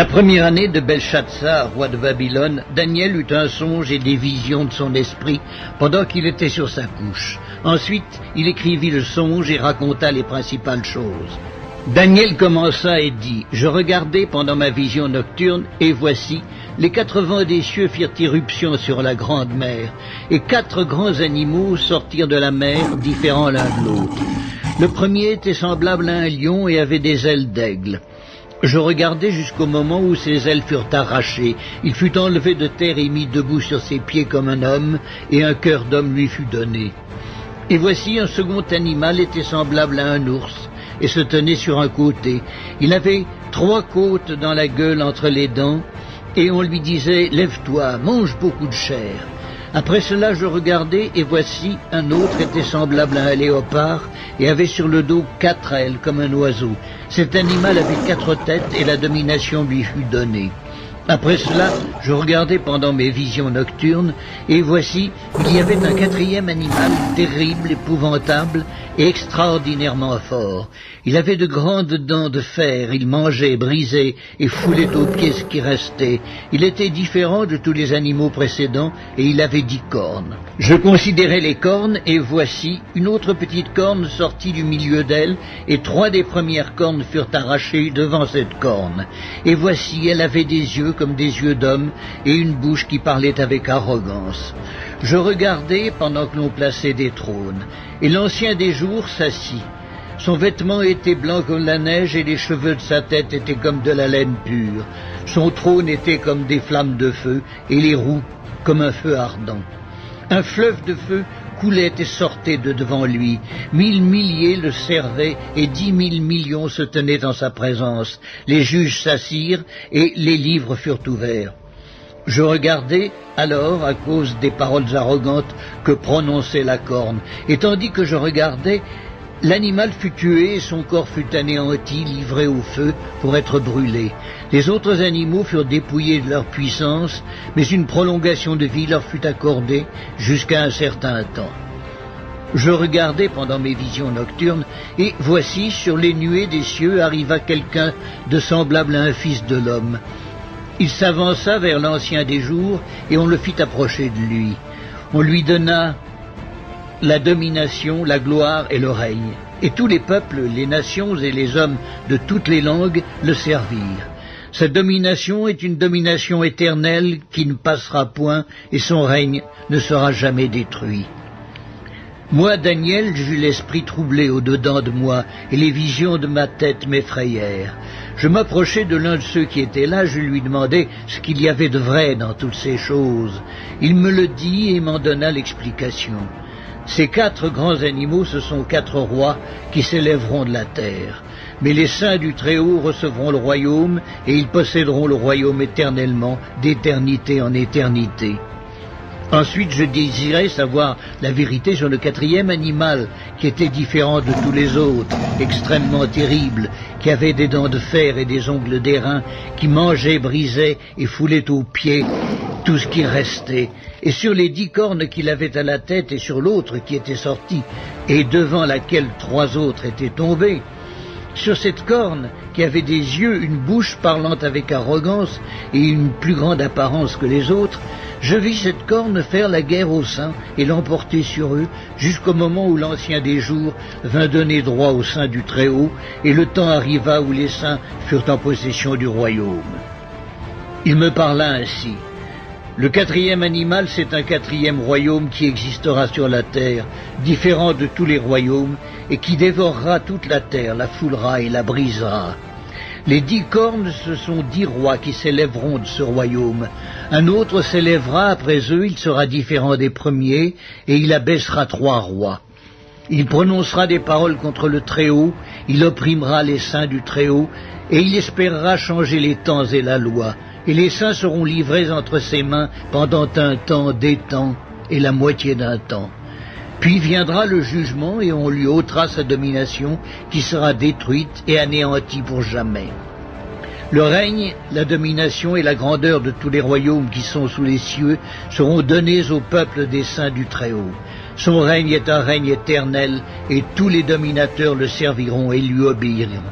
première année de Belshazzar, roi de Babylone, Daniel eut un songe et des visions de son esprit pendant qu'il était sur sa couche. Ensuite, il écrivit le songe et raconta les principales choses. Daniel commença et dit, « Je regardai pendant ma vision nocturne, et voici, les 4 vents des cieux firent irruption sur la grande mer, et 4 grands animaux sortirent de la mer, différents l'un de l'autre. Le premier était semblable à un lion et avait des ailes d'aigle. Je regardai jusqu'au moment où ses ailes furent arrachées. Il fut enlevé de terre et mis debout sur ses pieds comme un homme, et un cœur d'homme lui fut donné. Et voici un second animal était semblable à un ours, et se tenait sur un côté. Il avait 3 côtes dans la gueule entre les dents, et on lui disait « Lève-toi, mange beaucoup de chair ». Après cela, je regardai, et voici, un autre était semblable à un léopard, et avait sur le dos 4 ailes, comme un oiseau. Cet animal avait 4 têtes, et la domination lui fut donnée. Après cela, je regardai pendant mes visions nocturnes, et voici, il y avait un 4e animal, terrible, épouvantable, et extraordinairement fort. Il avait de grandes dents de fer, il mangeait, brisait, et foulait aux pieds ce qui restait. Il était différent de tous les animaux précédents, et il avait 10 cornes. Je considérai les cornes, et voici, une autre petite corne sortit du milieu d'elle, et 3 des premières cornes furent arrachées devant cette corne. Et voici, elle avait des yeux comme des yeux d'homme, et une bouche qui parlait avec arrogance. Je regardai pendant que l'on plaçait des trônes, et l'ancien des jours s'assit. Son vêtement était blanc comme la neige, et les cheveux de sa tête étaient comme de la laine pure. Son trône était comme des flammes de feu, et les roues comme un feu ardent. Un fleuve de feu coulait et sortait de devant lui. 1000 milliers le servaient, et 10 000 millions se tenaient en sa présence. Les juges s'assirent, et les livres furent ouverts. Je regardai alors à cause des paroles arrogantes que prononçait la corne, et tandis que je regardais, l'animal fut tué et son corps fut anéanti, livré au feu pour être brûlé. Les autres animaux furent dépouillés de leur puissance, mais une prolongation de vie leur fut accordée jusqu'à un certain temps. Je regardai pendant mes visions nocturnes, et voici, sur les nuées des cieux arriva quelqu'un de semblable à un fils de l'homme. Il s'avança vers l'ancien des jours, et on le fit approcher de lui. On lui donna la domination, la gloire et le règne. Et tous les peuples, les nations et les hommes de toutes les langues le servirent. Sa domination est une domination éternelle qui ne passera point, et son règne ne sera jamais détruit. Moi, Daniel, j'eus l'esprit troublé au-dedans de moi, et les visions de ma tête m'effrayèrent. Je m'approchai de l'un de ceux qui étaient là, je lui demandai ce qu'il y avait de vrai dans toutes ces choses. Il me le dit et m'en donna l'explication. Ces 4 grands animaux, ce sont 4 rois qui s'élèveront de la terre. Mais les saints du Très-Haut recevront le royaume, et ils posséderont le royaume éternellement, d'éternité en éternité. Ensuite, je désirais savoir la vérité sur le 4e animal, qui était différent de tous les autres, extrêmement terrible, qui avait des dents de fer et des ongles d'airain, qui mangeait, brisait et foulait aux pieds tout ce qui restait. Et sur les 10 cornes qu'il avait à la tête, et sur l'autre qui était sortie, et devant laquelle 3 autres étaient tombés, sur cette corne, qui avait des yeux, une bouche parlant avec arrogance et une plus grande apparence que les autres, je vis cette corne faire la guerre aux saints et l'emporter sur eux, jusqu'au moment où l'ancien des jours vint donner droit aux saints du Très-Haut, et le temps arriva où les saints furent en possession du royaume. Il me parla ainsi. Le 4e animal, c'est un 4e royaume qui existera sur la terre, différent de tous les royaumes, et qui dévorera toute la terre, la foulera et la brisera. Les 10 cornes, ce sont 10 rois qui s'élèveront de ce royaume. Un autre s'élèvera après eux, il sera différent des premiers, et il abaissera 3 rois. Il prononcera des paroles contre le Très-Haut, il opprimera les saints du Très-Haut, et il espérera changer les temps et la loi. Et les saints seront livrés entre ses mains pendant un temps, des temps, et la moitié d'un temps. Puis viendra le jugement, et on lui ôtera sa domination, qui sera détruite et anéantie pour jamais. Le règne, la domination et la grandeur de tous les royaumes qui sont sous les cieux seront donnés au peuple des saints du Très-Haut. Son règne est un règne éternel, et tous les dominateurs le serviront et lui obéiront.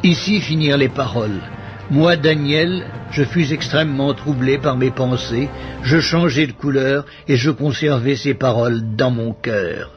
Ici finirent les paroles. Moi, Daniel, je fus extrêmement troublé par mes pensées, je changeai de couleur et je conservai ces paroles dans mon cœur.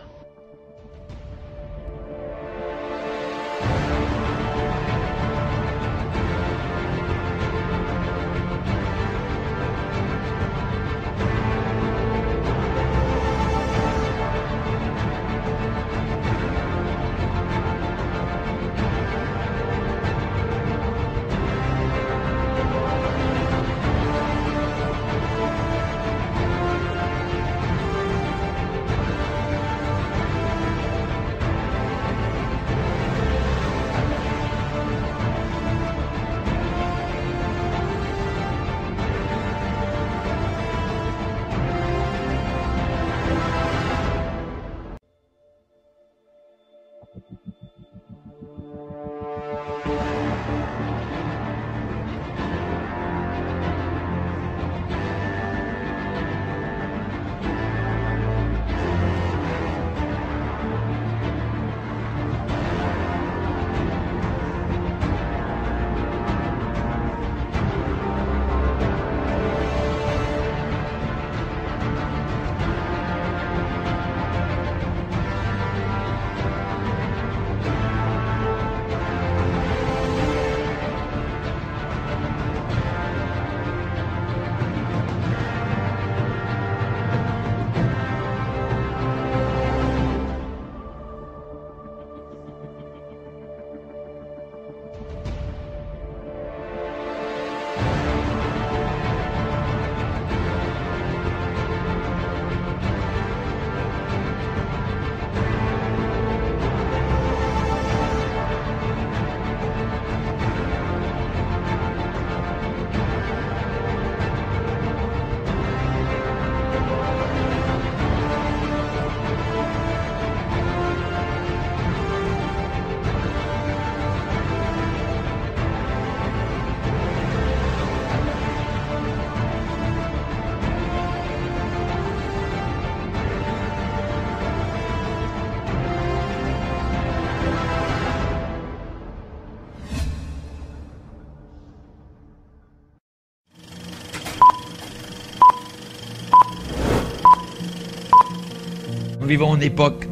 Nous vivons une époque,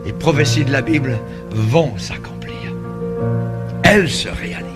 les prophéties de la Bible vont s'accomplir. Elles se réalisent.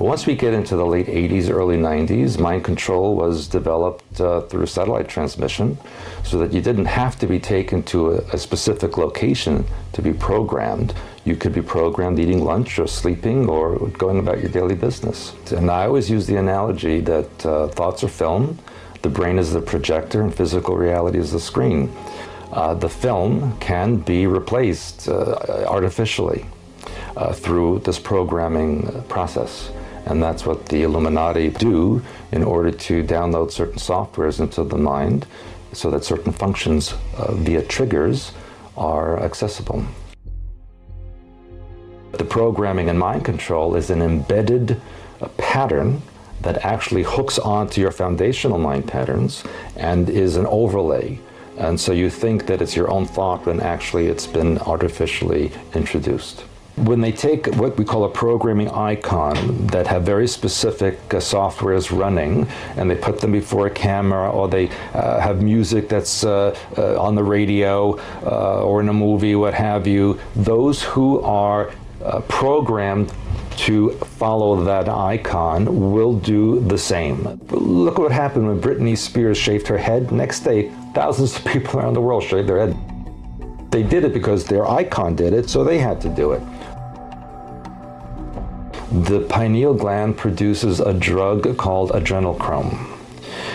Once we get into the late 80s, early 90s, mind control was developed through satellite transmission so that you didn't have to be taken to a specific location to be programmed. You could be programmed eating lunch or sleeping or going about your daily business. And I always use the analogy that thoughts are film, the brain is the projector, and physical reality is the screen. The film can be replaced artificially through this programming process. And that's what the Illuminati do in order to download certain softwares into the mind so that certain functions via triggers are accessible. The programming and mind control is an embedded pattern that actually hooks onto your foundational mind patterns and is an overlay. And so you think that it's your own thought when actually it's been artificially introduced. When they take what we call a programming icon that have very specific softwares running, and they put them before a camera, or they have music that's on the radio or in a movie, what have you, those who are programmed to follow that icon will do the same. Look what happened when Britney Spears shaved her head. Next day, thousands of people around the world shaved their head. They did it because their icon did it, so they had to do it. The pineal gland produces a drug called adrenochrome.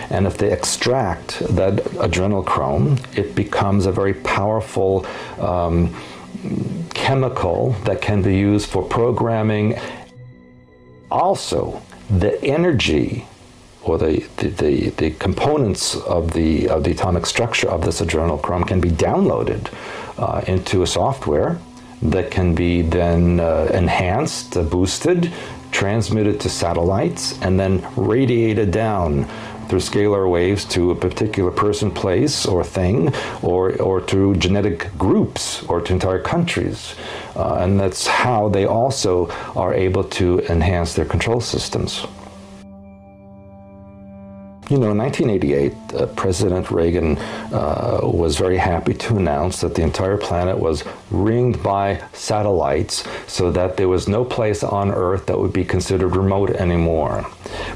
And if they extract that adrenochrome, it becomes a very powerful chemical that can be used for programming. Also, the energy or the components of the atomic structure of this adrenochrome can be downloaded into a software that can be then enhanced, boosted, transmitted to satellites, and then radiated down through scalar waves to a particular person, place, or thing, or to genetic groups, or to entire countries. And that's how they also are able to enhance their control systems. You know, in 1988, President Reagan was very happy to announce that the entire planet was ringed by satellites so that there was no place on Earth that would be considered remote anymore.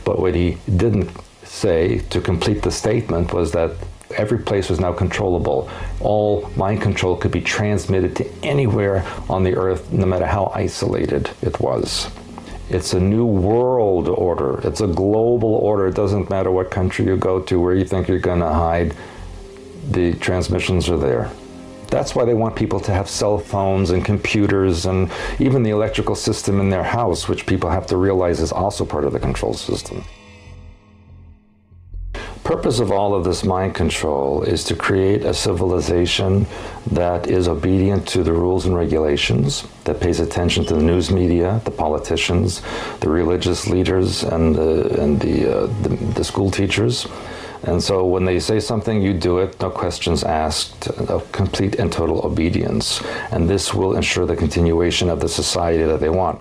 But what he didn't say to complete the statement was that every place was now controllable. All mind control could be transmitted to anywhere on the Earth, no matter how isolated it was. It's a new world order. It's a global order. It doesn't matter what country you go to, where you think you're going to hide. The transmissions are there. That's why they want people to have cell phones and computers and even the electrical system in their house, which people have to realize is also part of the control system. The purpose of all of this mind control is to create a civilization that is obedient to the rules and regulations, that pays attention to the news media, the politicians, the religious leaders, and the school teachers. And so when they say something, you do it, no questions asked, complete and total obedience. And this will ensure the continuation of the society that they want.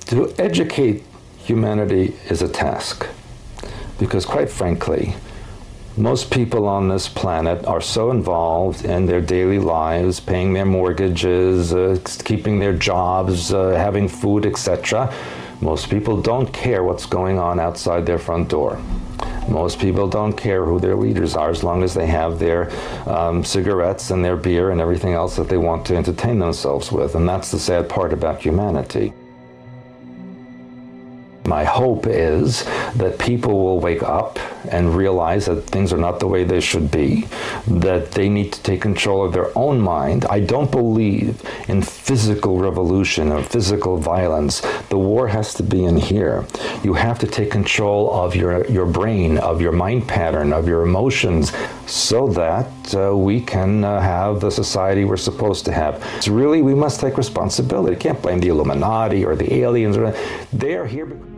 To educate humanity is a task. Because quite frankly, most people on this planet are so involved in their daily lives, paying their mortgages, keeping their jobs, having food, etc. Most people don't care what's going on outside their front door. Most people don't care who their leaders are as long as they have their cigarettes and their beer and everything else that they want to entertain themselves with. And that's the sad part about humanity. My hope is that people will wake up and realize that things are not the way they should be, that they need to take control of their own mind. I don't believe in physical revolution or physical violence. The war has to be in here. You have to take control of your brain, of your mind pattern, of your emotions, so that we can have the society we're supposed to have. So really, we must take responsibility. You can't blame the Illuminati or the aliens. They are here because